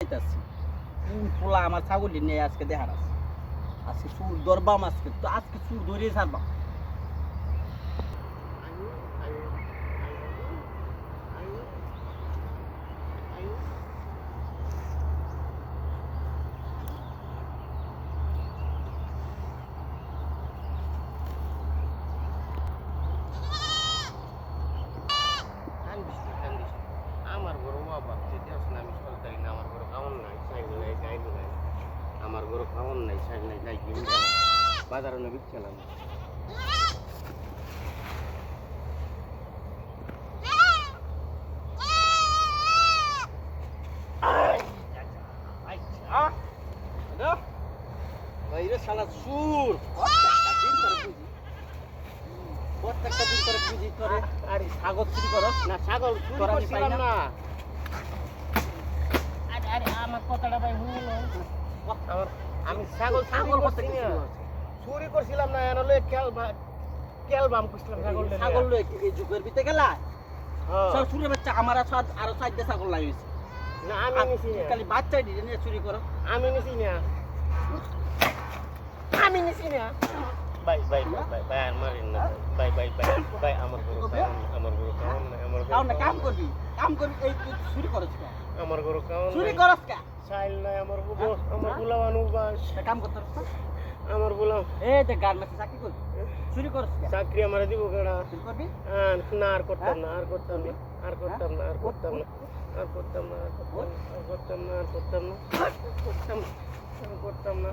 যাইতাছি কোন পোলা আমার ছাগল নিয়ে আজকে দেখার আছে আজকে চুর ধরবাম আজকে চুর ধরিয়ে ছাড়বাম আমার গরু বাবা যেতে আসলে আমি সরকারি না আমার গরু খাওয়ান নাই সাইড নাই গাইড নাই আমার গরু খাওয়ান নাই সাইড নাই গাই কিনে বাজারে না বিচ্ছিলাম বাইরে শালা চুর প্রত্যেকটা দিন করে পুঁজি করে আর ছাগল চুরি করস না ছাগল চুরি করছিলাম না আরে আরে আমার কথাটা ভাই শুনুন আমি ছাগল করতে চুরি করছিলাম না এনলে কেলবাম করছিলাম ছাগল এই যুগের ভিতরে গেলা সব চুরি বাচ্চা আমার আরো 4টা ছাগল লাগিয়েছে না আমি নিছি না খালি বাচ্চাই দিলে নিয়ে চুরি করো আমি নিছি না বাই বাই বাই বাই আর মারিন না বাই বাই বাই বাই আমার গরু খাওয়ান না আমার গরু না কাম করবি এই তুই চুরি করছ কা আমার গরু খাওয়ান চুরি করছ কা চাইল নাই আমার বুলাওয়ানু বাস কাম করতে আমার বুলাও এই যে গার্মেন্টস চাকরি করবি চুরি করছ কা চাকরি আমারে দিব কেডা চুরি করবি না আর করতাম না আর করতাম না আর করতাম না আর করতাম না আর করতাম না আর করতাম না আর করতাম না আর করতাম না আর করতাম না